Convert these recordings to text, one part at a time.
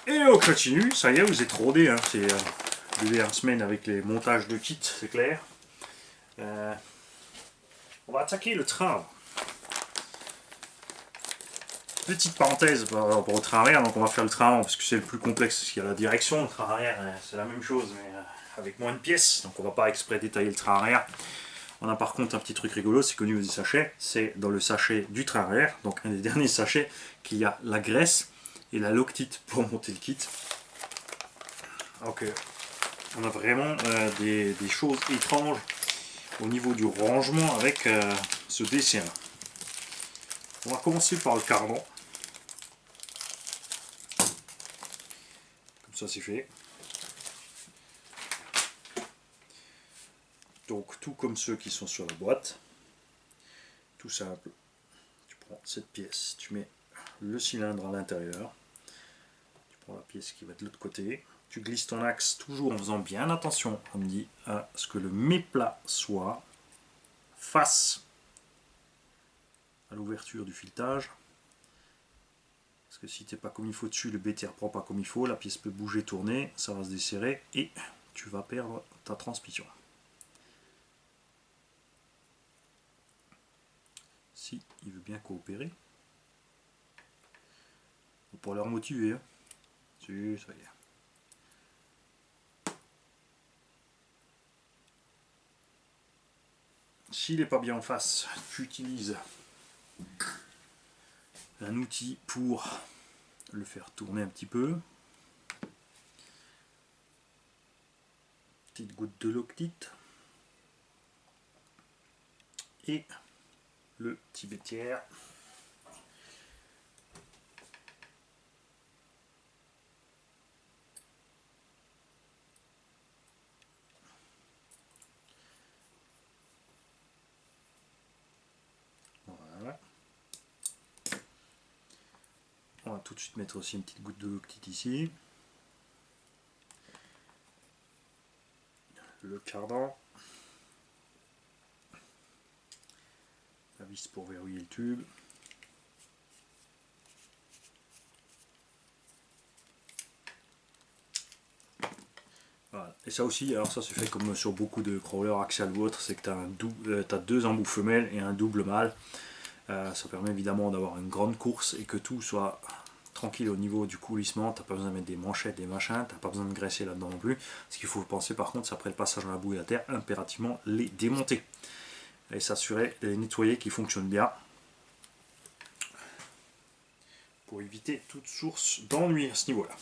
Et on continue, ça y est, vous êtes rodés, hein. C'est une semaine avec les montages de kits, c'est clair. On va attaquer le train. Petite parenthèse par rapport au train arrière, donc on va faire le train avant parce que c'est le plus complexe, parce qu'il y a la direction, le train arrière c'est la même chose, mais avec moins de pièces, donc on va pas exprès détailler le train arrière. On a par contre un petit truc rigolo, c'est qu'au niveau du sachet, c'est dans le sachet du train arrière, donc un des derniers sachets, qu'il y a la graisse et la loctite pour monter le kit. Donc on a vraiment des choses étranges au niveau du rangement avec ce dessin. On va commencer par le cardan. Comme ça c'est fait. Donc tout comme ceux qui sont sur la boîte. Tout simple. Tu prends cette pièce, tu mets le cylindre à l'intérieur. Tu prends la pièce qui va de l'autre côté. Tu glisses ton axe toujours en faisant bien attention, on me dit, à ce que le méplat soit face à l'ouverture du filetage. Parce que si tu n'es pas comme il faut dessus, le BTR prend pas comme il faut, la pièce peut bouger, tourner, ça va se desserrer et tu vas perdre ta transmission. Si il veut bien coopérer. Faut pas leur motiver. Hein. Si, ça y est. S'il n'est pas bien en face, tu utilises un outil pour le faire tourner un petit peu. Petite goutte de loctite. Et le petit bétière. Voilà. On va tout de suite mettre aussi une petite goutte de loctite ici. Le cardan. La vis pour verrouiller le tube. Voilà. Et ça aussi, alors ça c'est fait comme sur beaucoup de crawlers axial ou autres, c'est que tu as deux embouts femelles et un double mâle. Ça permet évidemment d'avoir une grande course et que tout soit tranquille au niveau du coulissement. Tu n'as pas besoin de mettre des manchettes, des machins, tu n'as pas besoin de graisser là-dedans non plus. Ce qu'il faut penser par contre, c'est après le passage dans la boue et la terre, impérativement les démonter. Et s'assurer de les nettoyer qui fonctionnent bien. Pour éviter toute source d'ennui à ce niveau-là.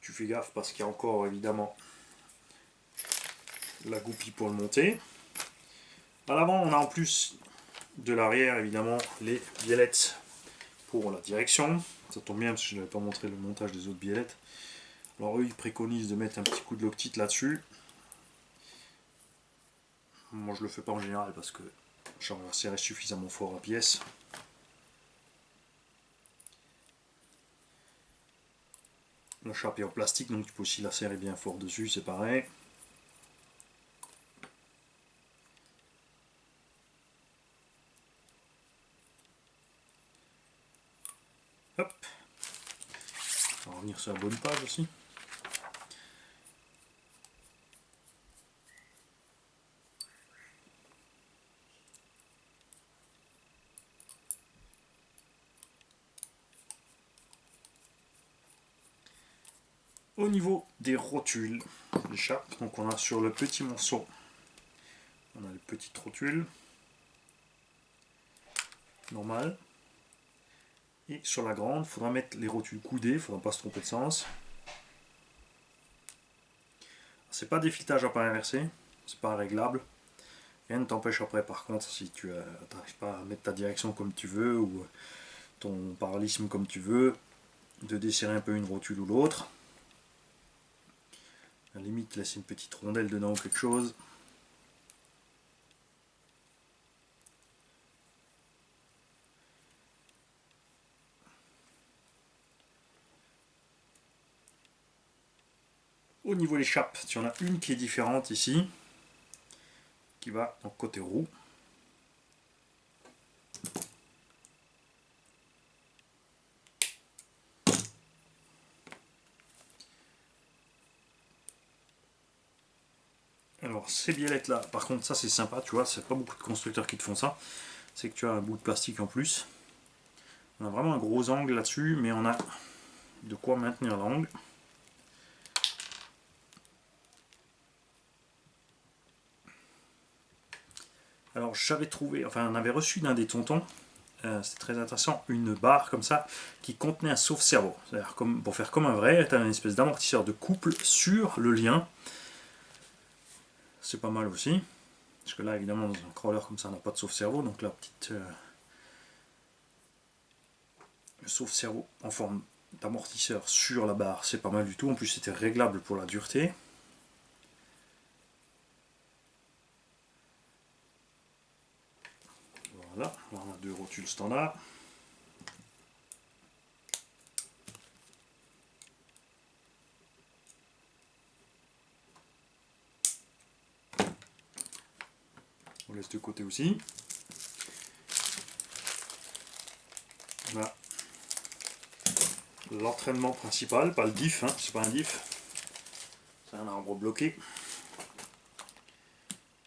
Tu fais gaffe parce qu'il y a encore évidemment la goupille pour le monter. À l'avant, on a en plus de l'arrière évidemment les biellettes pour la direction. Ça tombe bien parce que je n'avais pas montré le montage des autres biellettes. Alors eux ils préconisent de mettre un petit coup de loctite là-dessus. Moi je le fais pas en général parce que j'en serré suffisamment fort la pièce. La chape est en plastique donc tu peux aussi la serrer bien fort dessus, c'est pareil. Hop. On va revenir sur la bonne page aussi. Au niveau des rotules, des chapes, donc on a sur le petit morceau, on a le petit rotule normal. Et sur la grande, il faudra mettre les rotules coudées, il ne faudra pas se tromper de sens. C'est pas des filetages à pas inversé, c'est pas réglable. Rien ne t'empêche après par contre si tu n'arrives pas à mettre ta direction comme tu veux ou ton parallélisme comme tu veux, de desserrer un peu une rotule ou l'autre. À la limite laisser une petite rondelle dedans ou quelque chose. Au niveau des chapes, tu en as une qui est différente ici, qui va en côté roue. ces biellettes là, par contre ça c'est sympa, tu vois, c'est pas beaucoup de constructeurs qui te font ça, c'est que tu as un bout de plastique en plus. On a vraiment un gros angle là-dessus, mais on a de quoi maintenir l'angle. Alors j'avais trouvé, enfin on avait reçu d'un des tontons, c'était très intéressant, une barre comme ça qui contenait un sauve-cerveau. C'est-à-dire pour faire comme un vrai, tu as une espèce d'amortisseur de couple sur le lien. C'est pas mal aussi. Parce que là évidemment dans un crawler comme ça on n'a pas de sauve-cerveau, donc la petite le sauve-cerveau en forme d'amortisseur sur la barre, c'est pas mal du tout. En plus c'était réglable pour la dureté. Voilà, on a deux rotules standards. On laisse de côté aussi. On a l'entraînement principal, pas le diff, hein, c'est pas un diff. C'est un arbre bloqué.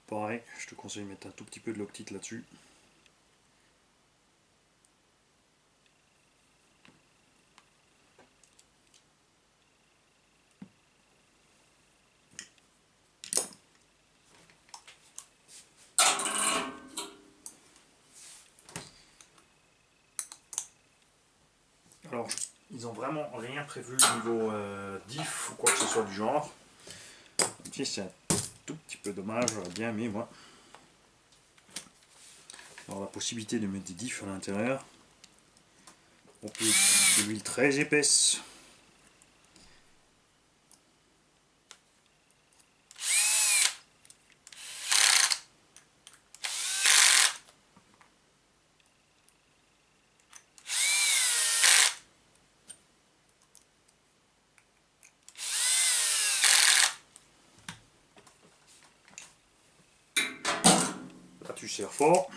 Pareil, je te conseille de mettre un tout petit peu de loctite là-dessus. Alors, ils ont vraiment rien prévu au niveau diff ou quoi que ce soit du genre. C'est un tout petit peu dommage, j'aurais bien aimé moi. Alors la possibilité de mettre des diffs à l'intérieur. On peut de l'huile très épaisse. Là tu serres fort.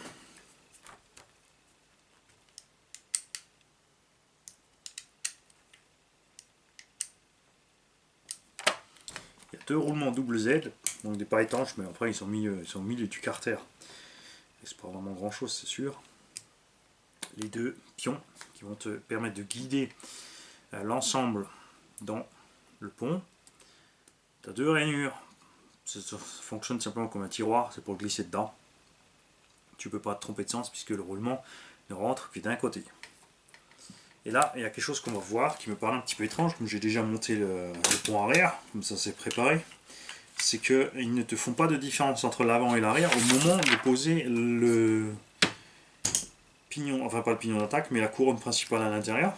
Il y a deux roulements double Z, donc des pas étanches, mais après ils sont au milieu du carter. Et c'est pas vraiment grand chose, c'est sûr. Les deux pions qui vont te permettre de guider l'ensemble dans le pont. Tu as deux rainures. Ça fonctionne simplement comme un tiroir, c'est pour glisser dedans. Tu peux pas te tromper de sens puisque le roulement ne rentre que d'un côté. Et là, il y a quelque chose qu'on va voir qui me paraît un petit peu étrange, comme j'ai déjà monté le pont arrière, comme ça c'est préparé. C'est qu'ils ne te font pas de différence entre l'avant et l'arrière au moment de poser le pignon, enfin pas le pignon d'attaque, mais la couronne principale à l'intérieur.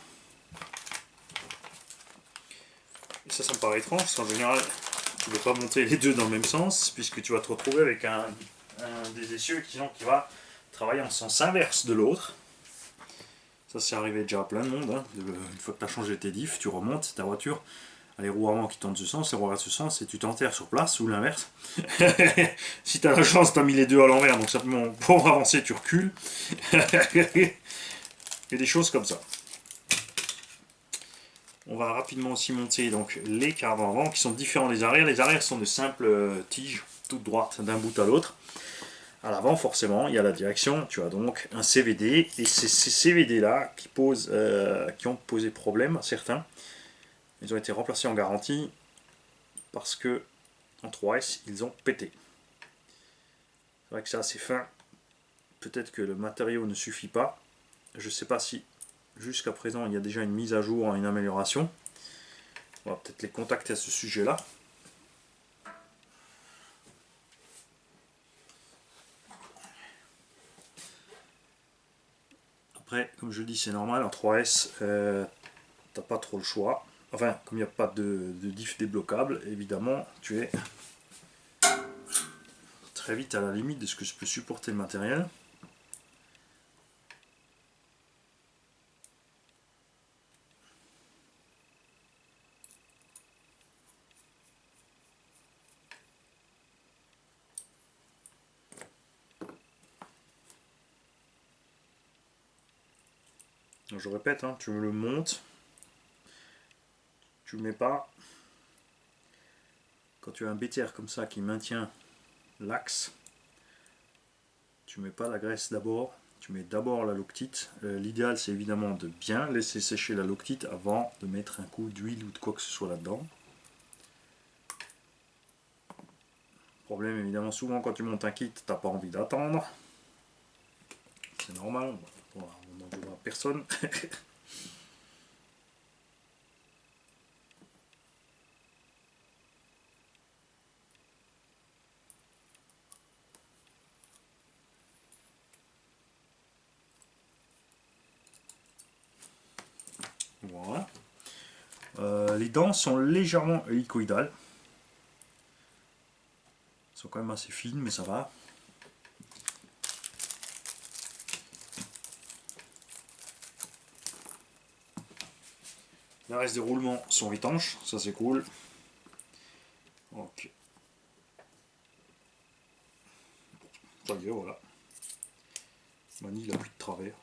Et ça me paraît étrange, parce qu'en général, tu ne veux pas monter les deux dans le même sens, puisque tu vas te retrouver avec un des essieux qui va travailler en sens inverse de l'autre. Ça c'est arrivé déjà à plein de monde, hein. Une fois que tu as changé tes diffs, tu remontes ta voiture, les roues avant qui tournent de ce sens, les roues arrière de ce sens, et tu t'enterres sur place, ou l'inverse. Si tu as la chance, tu as mis les deux à l'envers, donc simplement pour avancer tu recules. Et des choses comme ça. On va rapidement aussi monter donc les cardans avant qui sont différents des arrières. Les arrières sont de simples tiges, toutes droites d'un bout à l'autre. À l'avant, forcément, il y a la direction. Tu as donc un CVD. Et c'est ces CVD là qui ont posé problème à certains. Ils ont été remplacés en garantie parce que en 3S, ils ont pété. C'est vrai que c'est assez fin. Peut-être que le matériau ne suffit pas. Je ne sais pas si jusqu'à présent il y a déjà une mise à jour, une amélioration. On va peut-être les contacter à ce sujet-là. Après, comme je dis, c'est normal, en 3S, t'as pas trop le choix. Enfin, comme il n'y a pas de diff débloquable, évidemment, tu es très vite à la limite de ce que je peux supporter le matériel. Donc, je répète, hein, tu me le montes, tu ne mets pas. Quand tu as un BTR comme ça qui maintient l'axe. Tu mets pas la graisse d'abord, tu mets d'abord la loctite. L'idéal c'est évidemment de bien laisser sécher la loctite avant de mettre un coup d'huile ou de quoi que ce soit là-dedans. Problème évidemment, souvent quand tu montes un kit, t'as pas envie d'attendre. C'est normal, on n'en voudra à personne. Voilà. Les dents sont légèrement hélicoïdales. Elles sont quand même assez fines, mais ça va. Le reste des roulements sont étanches, ça c'est cool. Ok. Ça y est, voilà. Mani, il a plus de travers.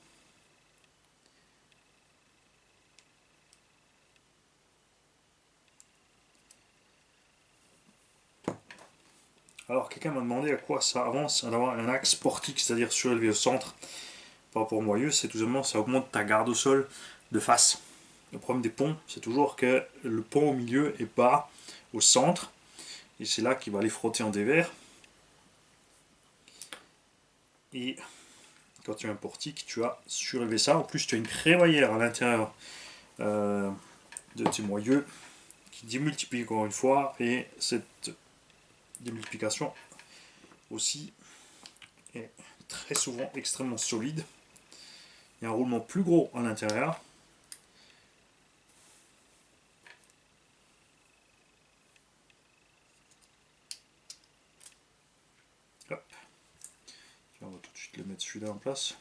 Alors, quelqu'un m'a demandé à quoi ça avance d'avoir un axe portique, c'est-à-dire surélevé au centre. Pas pour moyeu, c'est tout simplement ça augmente ta garde au sol de face. Le problème des ponts, c'est toujours que le pont au milieu est bas au centre, et c'est là qu'il va aller frotter en dévers. Et quand tu as un portique, tu as surélevé ça. En plus, tu as une crémaillère à l'intérieur de tes moyeux qui démultiplie encore une fois, et cette démultiplication aussi est très souvent extrêmement solide. Il y a un roulement plus gros à l'intérieur. On va tout de suite le mettre celui-là en place.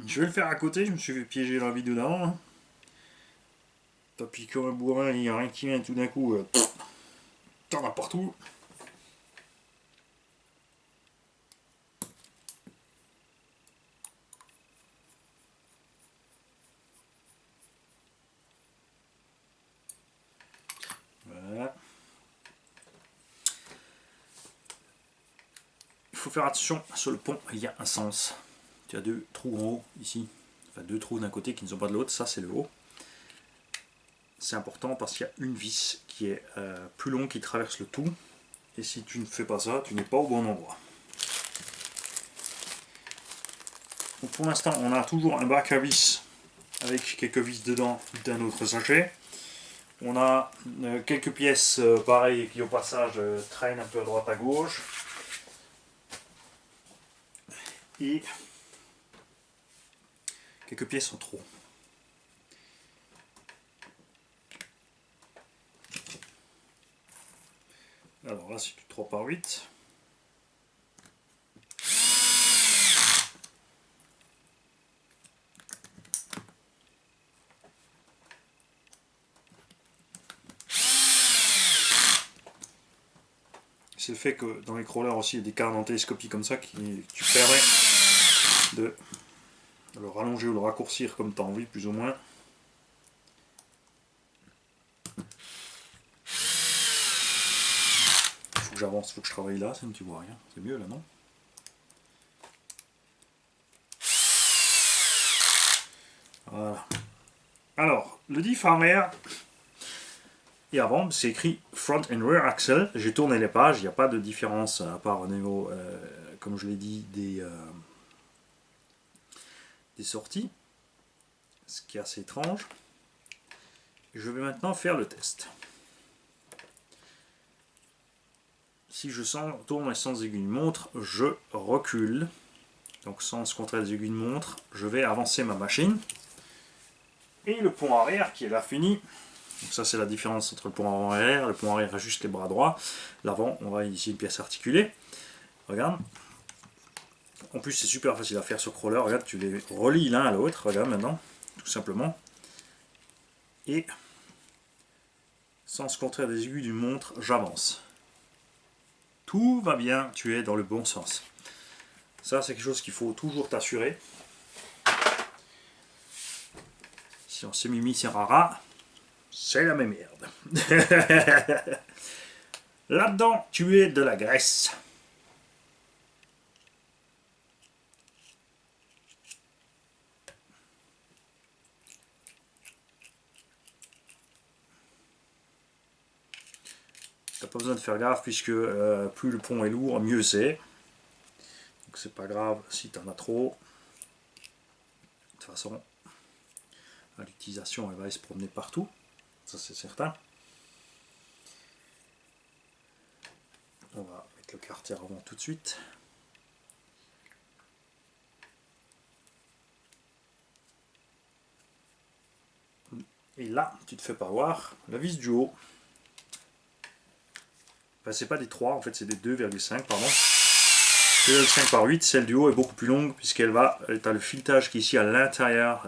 Je vais le faire à côté, je me suis fait piéger dans la vidéo d'avant. T'as piqué comme un bourrin, il n'y a rien qui vient tout d'un coup. T'en as partout. Voilà. Il faut faire attention, sur le pont, il y a un sens. Tu as deux trous en haut, ici. Enfin, deux trous d'un côté qui ne sont pas de l'autre, ça c'est le haut. C'est important parce qu'il y a une vis qui est plus longue, qui traverse le tout. Et si tu ne fais pas ça, tu n'es pas au bon endroit. Donc pour l'instant, on a toujours un bac à vis avec quelques vis dedans d'un autre sachet. On a quelques pièces pareilles qui au passage traînent un peu à droite à gauche. Et quelques pièces en trop. Alors là c'est du 3 par 8. C'est le fait que dans les crawlers aussi il y a des cartes en télescopie comme ça qui tu permets de le rallonger ou le raccourcir comme tu as envie plus ou moins. Faut que j'avance, faut que je travaille là, sinon tu vois rien. C'est mieux là, non? Voilà. Alors, le diff arrière et avant, c'est écrit Front and Rear Axle. J'ai tourné les pages, il n'y a pas de différence à part au niveau, comme je l'ai dit, des sorties. Ce qui est assez étrange. Je vais maintenant faire le test. Si je tourne les sens aiguilles de montre, je recule. Donc sens contraire des aiguilles de montre, je vais avancer ma machine. Et le pont arrière qui est là fini. Donc ça c'est la différence entre le pont avant et arrière. Le pont arrière a juste les bras droits. L'avant, on voit ici une pièce articulée. Regarde. En plus c'est super facile à faire sur crawler. Regarde, tu les relis l'un à l'autre. Regarde maintenant, tout simplement. Et sens contraire des aiguilles d'une montre, j'avance. tout va bien, tu es dans le bon sens. Ça, c'est quelque chose qu'il faut toujours t'assurer. Si on s'est mimi, c'est rara, c'est la même merde. Là-dedans, tu es de la graisse. T'as pas besoin de faire gaffe puisque plus le pont est lourd, mieux c'est. Donc c'est pas grave si t'en as trop. De toute façon, à l'utilisation, elle va se promener partout. Ça c'est certain. On va mettre le quartier avant tout de suite. Et là, tu te fais pas voir la vis du haut. Enfin, c'est pas des 3, en fait c'est des 2,5, pardon. 2,5 par 8, celle du haut est beaucoup plus longue puisqu'elle va, tu as le filetage qui est ici à l'intérieur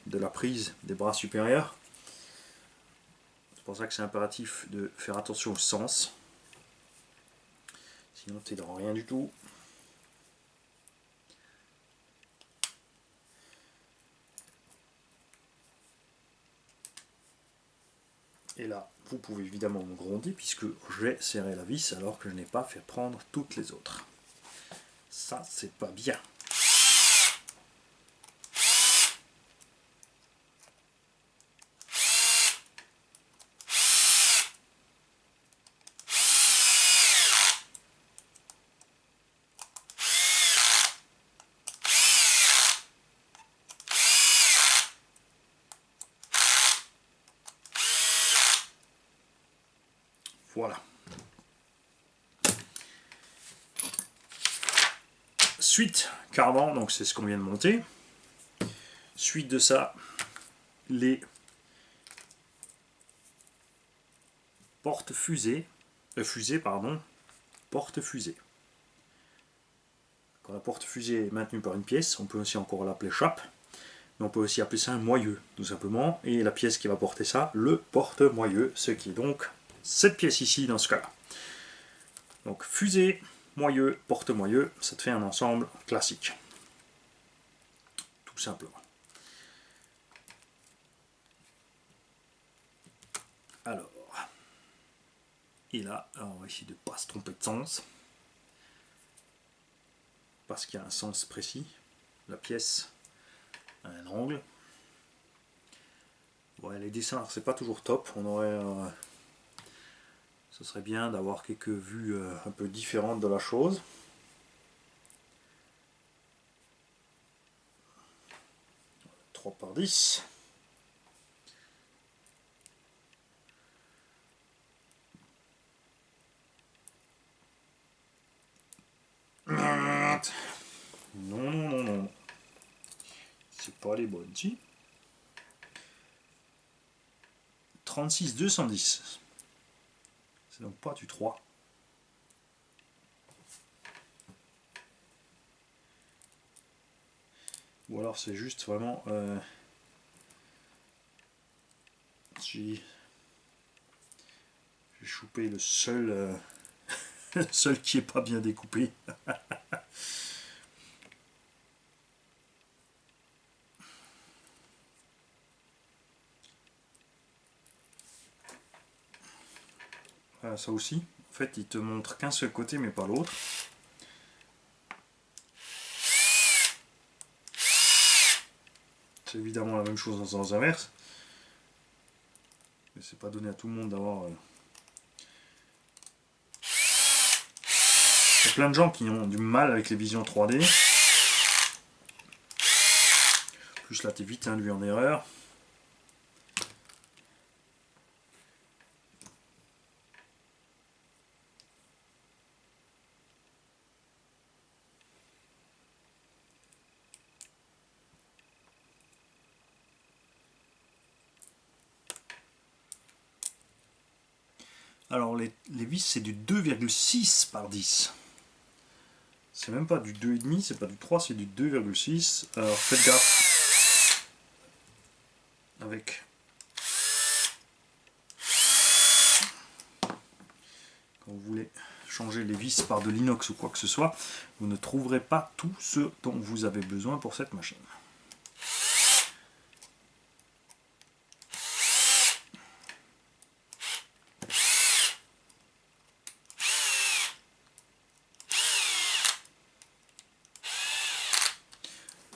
de la prise des bras supérieurs. C'est pour ça que c'est impératif de faire attention au sens. Sinon tu n'es dans rien du tout. Et là, vous pouvez évidemment me gronder puisque j'ai serré la vis alors que je n'ai pas fait prendre toutes les autres. Ça, c'est pas bien. Voilà. Suite cardan, donc c'est ce qu'on vient de monter. Suite de ça, les porte-fusées, porte-fusée. Quand la porte-fusée est maintenue par une pièce, on peut aussi encore l'appeler chape, mais on peut aussi appeler ça un moyeu, tout simplement, et la pièce qui va porter ça, le porte-moyeu, ce qui est donc cette pièce ici dans ce cas-là. Donc fusée, moyeu, porte-moyeu, ça te fait un ensemble classique. Tout simplement. Alors, et là, on va essayer de ne pas se tromper de sens, parce qu'il y a un sens précis. La pièce a un angle. Ouais, les dessins, c'est pas toujours top. On aurait, ce serait bien d'avoir quelques vues un peu différentes de la chose. « 3 par 10. Non, non, non, non. C'est pas les bonnes, si. 36 210. C'est donc pas du 3. Ou alors c'est juste vraiment... j'ai chopé le seul, le seul qui est pas bien découpé. Ça aussi, en fait, il te montre qu'un seul côté mais pas l'autre. C'est évidemment la même chose dans le sens inverse. Mais c'est pas donné à tout le monde d'avoir... Il y a plein de gens qui ont du mal avec les visions 3D. Plus là, t'es vite induit en erreur. Alors les vis c'est du 2,6 par 10. C'est même pas du 2,5, c'est pas du 3, c'est du 2,6. Alors faites gaffe avec quand vous voulez changer les vis par de l'inox ou quoi que ce soit, vous ne trouverez pas tout ce dont vous avez besoin pour cette machine.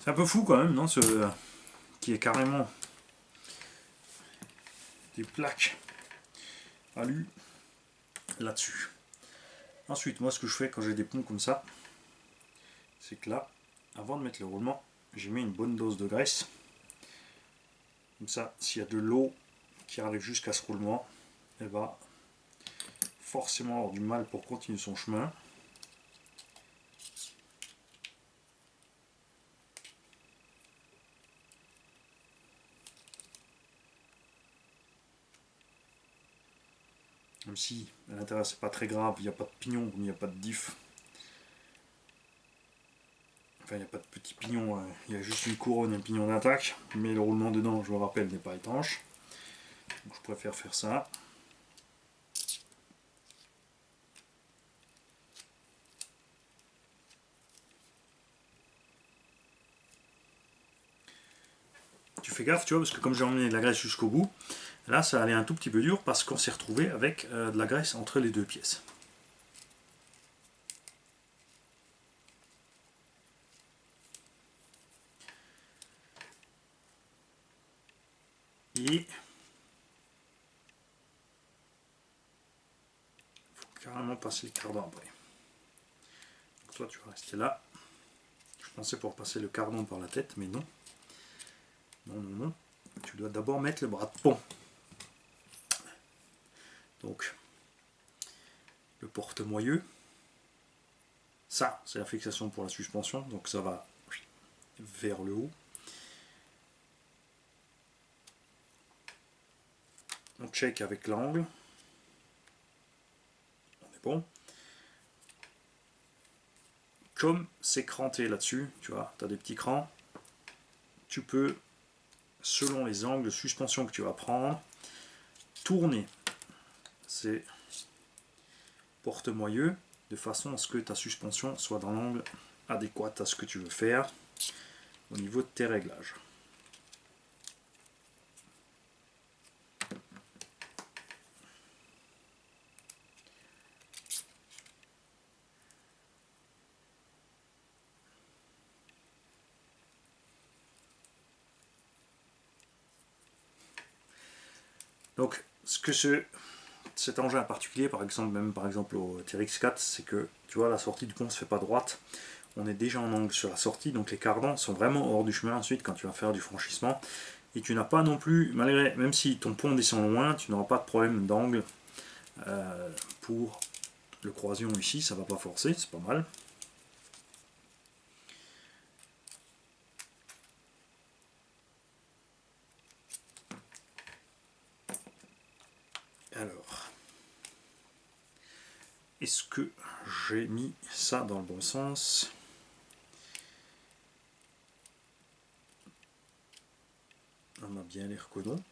C'est un peu fou quand même, non, ce qui est carrément des plaques alu là-dessus. Ensuite, moi ce que je fais quand j'ai des ponts comme ça, c'est que là, avant de mettre le roulement, j'ai mis une bonne dose de graisse. Comme ça, s'il y a de l'eau qui arrive jusqu'à ce roulement, elle va forcément avoir du mal pour continuer son chemin. Même si à l'intérieur c'est pas très grave, il n'y a pas de pignon, il n'y a pas de diff. Enfin, il n'y a pas de petit pignon, il y a juste une couronne et un pignon d'attaque, mais le roulement dedans, je vous rappelle, n'est pas étanche. Donc je préfère faire ça. Tu fais gaffe, tu vois, parce que comme j'ai emmené de la graisse jusqu'au bout, là ça allait un tout petit peu dur parce qu'on s'est retrouvé avec de la graisse entre les deux pièces. Et il faut carrément passer le cardan après. Donc toi tu vas rester là. Je pensais pour passer le cardan par la tête, mais non. Non, non, non. Tu dois d'abord mettre le bras de pont. Donc, le porte-moyeu. Ça, c'est la fixation pour la suspension. Donc ça va vers le haut. On check avec l'angle. On est bon. Comme c'est cranté là-dessus, tu vois, tu as des petits crans. Tu peux, selon les angles de suspension que tu vas prendre, tourner ces porte-moyeux de façon à ce que ta suspension soit dans l'angle adéquat à ce que tu veux faire au niveau de tes réglages. Donc, ce que cet engin en particulier, par exemple, même par exemple au TRX4, c'est que tu vois, la sortie du pont ne se fait pas droite. On est déjà en angle sur la sortie, donc les cardans sont vraiment hors du chemin ensuite quand tu vas faire du franchissement. Et tu n'as pas non plus, malgré, même si ton pont descend loin, tu n'auras pas de problème d'angle pour le croisillon ici, ça va pas forcer, c'est pas mal. Alors, est-ce que j'ai mis ça dans le bon sens? On a bien l'air que non.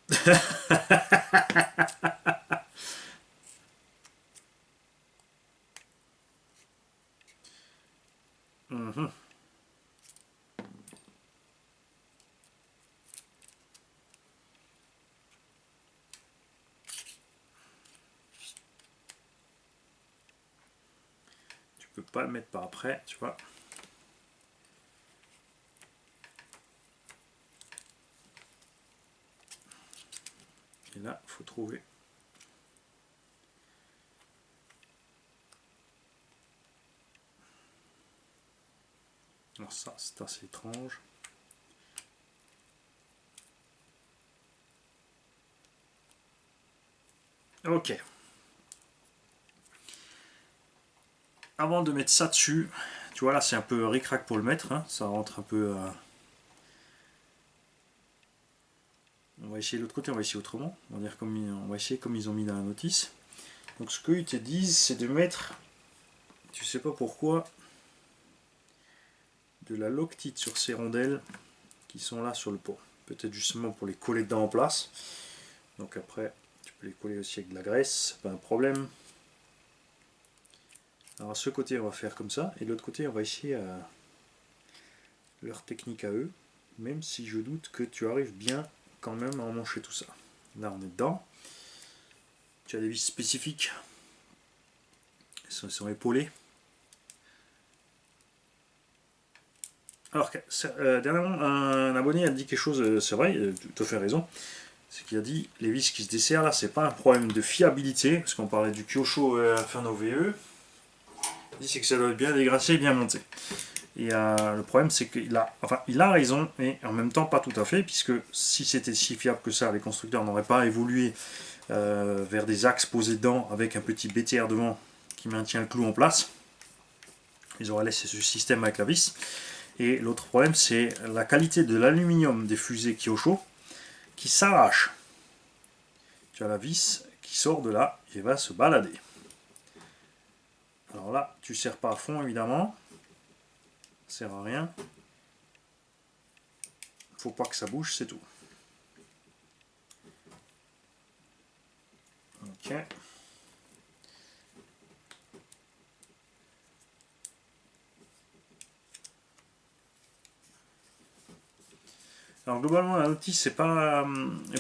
Tu peux pas le mettre par après, tu vois. Et là, il faut trouver. Alors ça, c'est assez étrange. Ok. Avant de mettre ça dessus, tu vois là c'est un peu ric-rac pour le mettre, hein, ça rentre un peu... On va essayer de l'autre côté, on va essayer autrement. On va, dire comme on va essayer comme ils ont mis dans la notice. Donc ce qu'ils te disent, c'est de mettre, tu sais pas pourquoi, de la loctite sur ces rondelles qui sont là sur le pont. Peut-être justement pour les coller dedans en place. Donc après, tu peux les coller aussi avec de la graisse, c'est pas un problème. Alors ce côté on va faire comme ça, et l'autre côté on va essayer leur technique à eux, même si je doute que tu arrives bien quand même à emmancher tout ça. Là on est dedans. Tu as des vis spécifiques, elles sont épaulées. Alors, dernièrement, un abonné a dit quelque chose, c'est vrai, tu as fait raison, c'est qu'il a dit les vis qui se desserrent là, c'est pas un problème de fiabilité, parce qu'on parlait du Kyosho Inferno VE, il dit c'est que ça doit être bien dégraissé et bien monté. Et le problème c'est qu'il a, enfin, il a raison, et en même temps pas tout à fait, puisque si c'était si fiable que ça, les constructeurs n'auraient pas évolué vers des axes posés dedans avec un petit BTR devant qui maintient le clou en place. Ils auraient laissé ce système avec la vis. Et l'autre problème, c'est la qualité de l'aluminium des fusées Kyosho qui s'arrache. Tu as la vis qui sort de là et va se balader. Alors là, tu ne serres pas à fond évidemment. Ça sert à rien. Faut pas que ça bouge, c'est tout. Ok. Alors globalement la notice c'est pas,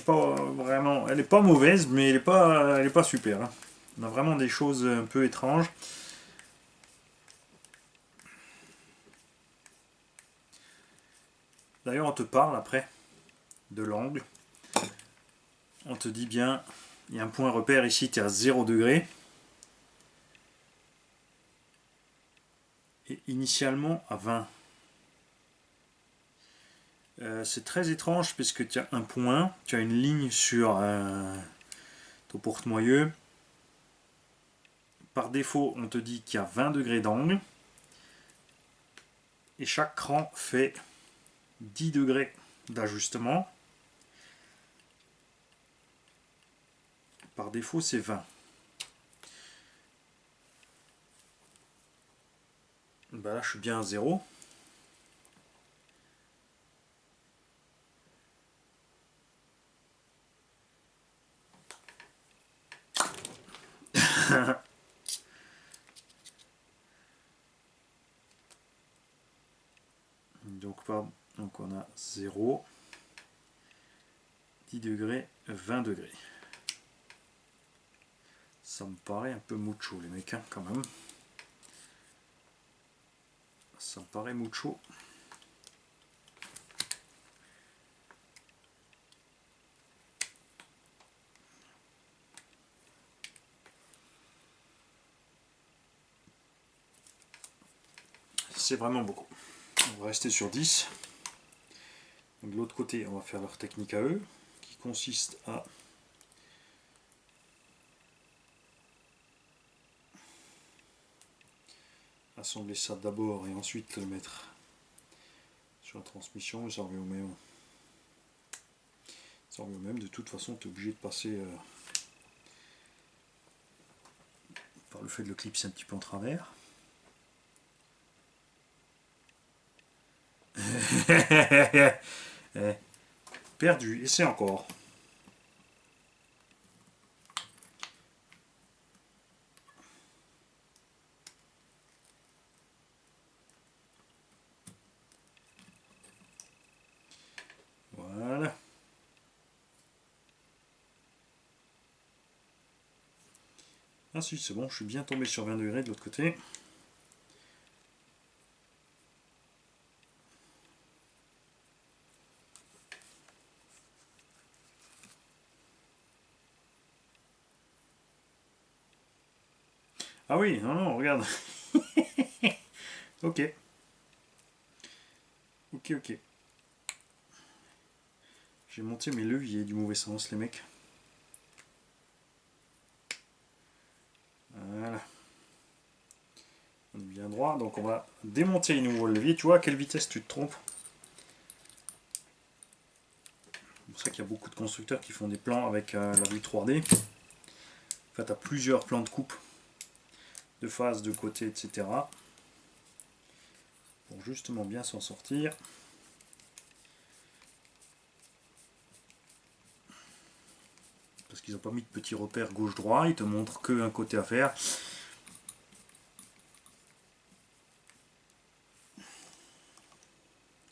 vraiment, elle est pas mauvaise mais elle est pas super. Hein. On a vraiment des choses un peu étranges. D'ailleurs on te parle après de l'angle. On te dit bien, il y a un point repère ici, tu es à 0 degré. Et initialement à 20. C'est très étrange puisque tu as un point, tu as une ligne sur ton porte-moyeu. Par défaut, on te dit qu'il y a 20 degrés d'angle. Et chaque cran fait 10 degrés d'ajustement. Par défaut, c'est 20. Ben là, je suis bien à 0. Donc on a 0, 10 degrés, 20 degrés. Ça me paraît un peu mucho les mecs, hein, quand même. Ça me paraît mucho. C'est vraiment beaucoup. On va rester sur 10. De l'autre côté, on va faire leur technique à eux, qui consiste à assembler ça d'abord et ensuite le mettre sur la transmission. Ça revient au même. Ça revient au même. De toute façon, tu es obligé de passer par le fait de le clipser un petit peu en travers. Perdu, et c'est encore. Voilà. Ah si, c'est bon, je suis bien tombé sur 20 degrés de l'autre côté. Ah oui, non, non, regarde. Ok. Ok, ok. J'ai monté mes leviers du mauvais sens, les mecs. Voilà. On est bien droit, donc on va démonter les nouveaux leviers. Tu vois à quelle vitesse tu te trompes? C'est pour ça qu'il y a beaucoup de constructeurs qui font des plans avec la vue 3D. En fait, tu as plusieurs plans de coupe, de face, de côté, etc. Pour justement bien s'en sortir. Parce qu'ils n'ont pas mis de petits repères gauche-droit, ils te montrent qu'un côté à faire.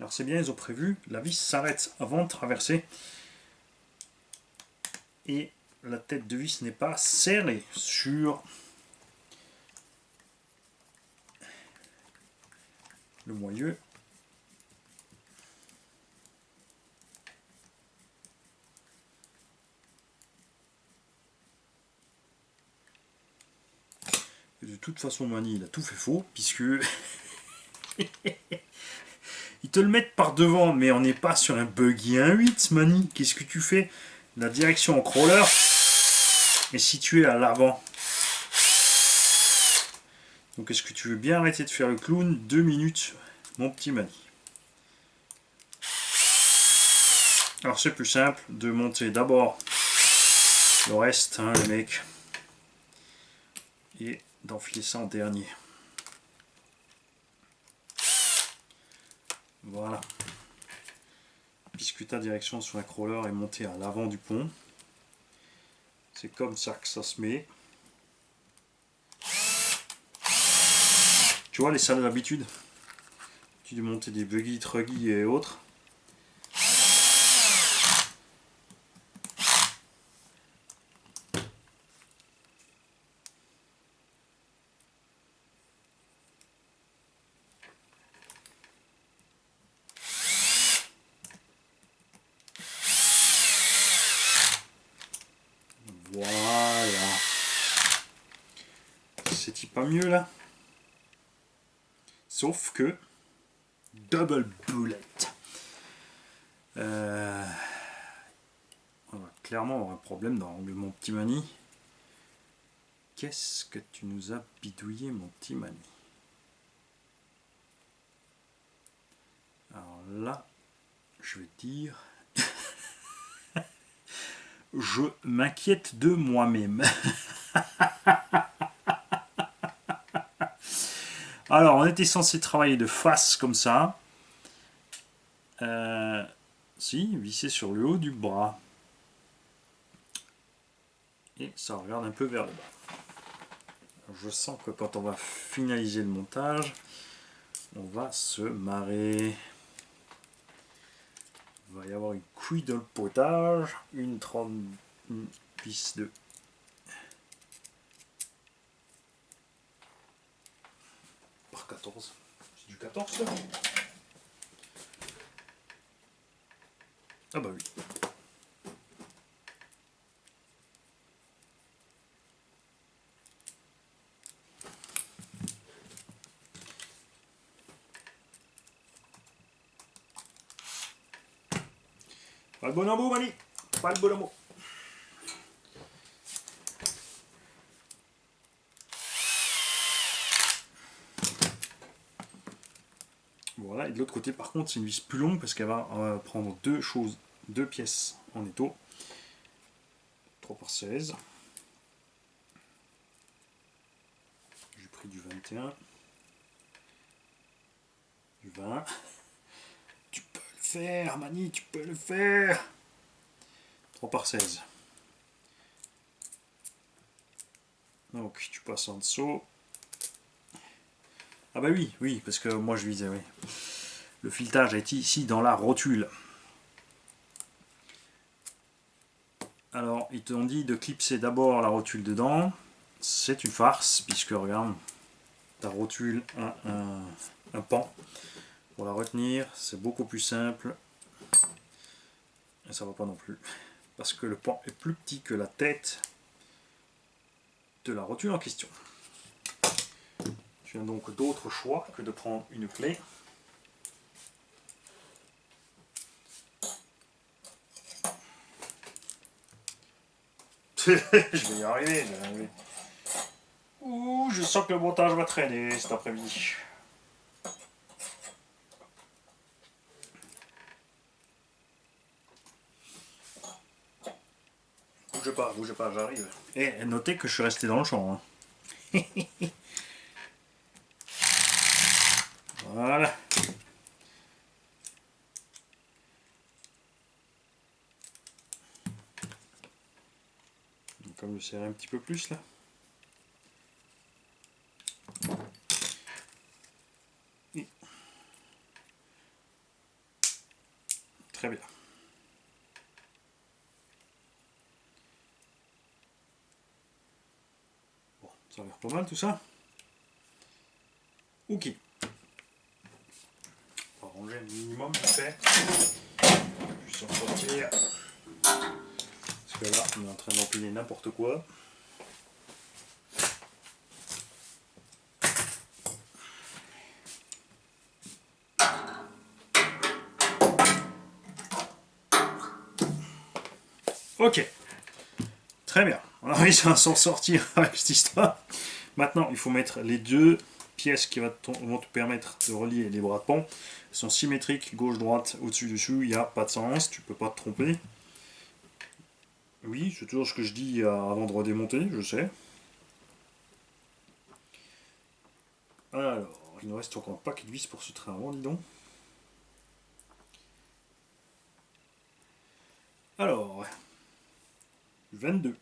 Alors c'est bien, ils ont prévu, la vis s'arrête avant de traverser. Et la tête de vis n'est pas serrée sur le moyeu. Et de toute façon, Mani, il a tout fait faux, puisque ils te le mettent par devant, mais on n'est pas sur un buggy 1.8, Mani. Qu'est-ce que tu fais? La direction en crawler est située à l'avant. Donc est-ce que tu veux bien arrêter de faire le clown 2 minutes, mon petit Mani? Alors c'est plus simple de monter d'abord le reste, hein, le mec, et d'enfiler ça en dernier. Voilà. Puisque ta direction sur un crawler est montée à l'avant du pont, c'est comme ça que ça se met. Tu vois les salles d'habitude, tu dois monter des buggy, truggy et autres. Voilà. C'est-il pas mieux là? Sauf que double bullet. On va clairement avoir un problème dans l'angle, mon petit Mani. Qu'est-ce que tu nous as bidouillé, mon petit Mani? Alors là, je vais te dire, je m'inquiète de moi-même. Alors, on était censé travailler de face comme ça. Si, visser sur le haut du bras. Et ça regarde un peu vers le bas. Je sens que quand on va finaliser le montage, on va se marrer. Il va y avoir une couille dans le potage, une vis de par 14. C'est du 14 ça? Ah bah oui. Pas le bon mot, Mani. Pas le bon mot. Voilà, et de l'autre côté par contre c'est une vis plus longue parce qu'elle va prendre deux pièces en étau. 3 par 16. J'ai pris du 21. Du 20. Tu peux le faire, Mani, tu peux le faire. 3 par 16. Donc tu passes en dessous. Ah bah oui, oui, parce que moi je visais, oui. Le filetage est ici dans la rotule. Alors, ils t'ont dit de clipser d'abord la rotule dedans. C'est une farce, puisque regarde, ta rotule a un pan. Pour la retenir, c'est beaucoup plus simple. Et ça va pas non plus. Parce que le pan est plus petit que la tête de la rotule en question. Tu as donc d'autres choix que de prendre une clé. Je vais y arriver, je vais y arriver. Ouh, je sens que le montage va traîner cet après-midi. Bougez pas, j'arrive. Et notez que je suis resté dans le champ. Hein. Voilà. Donc, comme je serrer un petit peu plus là. Et Très bien. Bon, ça a l'air pas mal tout ça. Ok. On va ranger un minimum vite fait. Je vais s'en sortir. Parce que là, on est en train d'empiler n'importe quoi. Ok. Très bien. On a réussi à s'en sortir avec cette histoire. Maintenant, il faut mettre les deux pièces qui vont te permettre de relier les bras de pont. Elles sont symétriques, gauche-droite, au-dessus-dessous, il n'y a pas de sens, tu peux pas te tromper. Oui, c'est toujours ce que je dis avant de redémonter, je sais. Alors, il nous reste encore un paquet de vis pour ce train avant, dis donc. Alors, 22.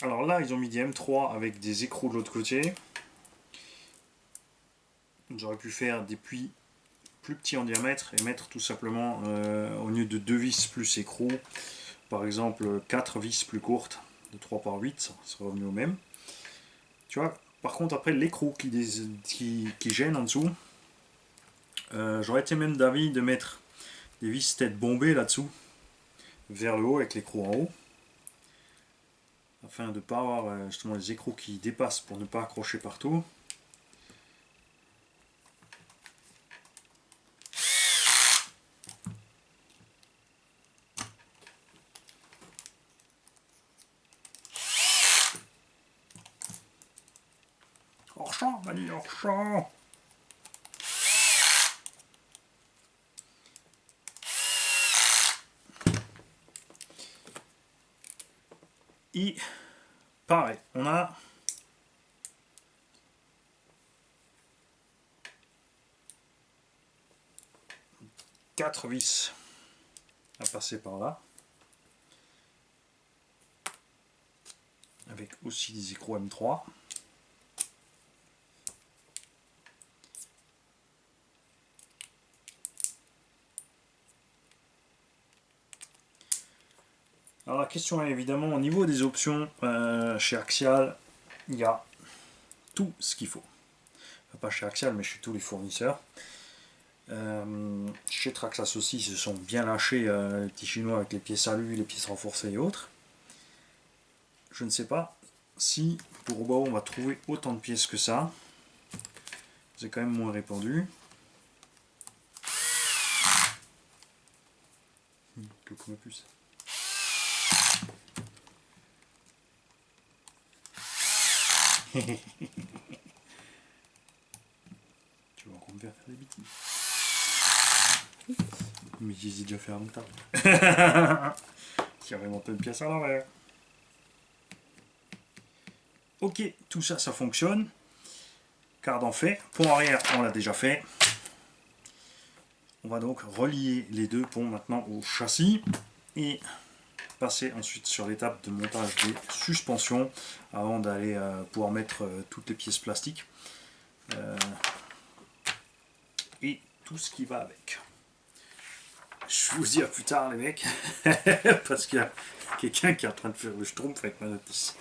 Alors là, ils ont mis des M3 avec des écrous de l'autre côté. J'aurais pu faire des puits plus petits en diamètre et mettre tout simplement, au lieu de 2 vis plus écrou, par exemple 4 vis plus courtes, de 3 par 8, ça serait revenu au même. Tu vois, par contre, après l'écrou qui gêne en dessous, j'aurais été même d'avis de mettre des vis tête bombées là-dessous, vers le haut avec l'écrou en haut, afin de ne pas avoir justement les écrous qui dépassent pour ne pas accrocher partout. Hors champ, Mani, hors champ. Et pareil, on a quatre vis à passer par là, avec aussi des écrous M3. Alors la question est évidemment au niveau des options, chez Axial, il y a tout ce qu'il faut. Enfin, pas chez Axial, mais chez tous les fournisseurs. Chez Traxxas aussi, ils se sont bien lâchés, les petits chinois, avec les pièces alu, les pièces renforcées et autres. Je ne sais pas si pour Robao on va trouver autant de pièces que ça. C'est quand même moins répandu. Coucou ma puce. Tu vas encore me faire des bêtises. Mais je les ai déjà fait avant que t'arrives. Qui aurait monté une pièce à l'envers. Ok, tout ça, ça fonctionne. Cardan fait. Pont arrière, on l'a déjà fait. On va donc relier les deux ponts maintenant au châssis et passer ensuite sur l'étape de montage des suspensions avant d'aller pouvoir mettre toutes les pièces plastiques et tout ce qui va avec. Je vous dis à plus tard les mecs, parce qu'il y a quelqu'un qui est en train de faire le schtroumpf avec ma notice.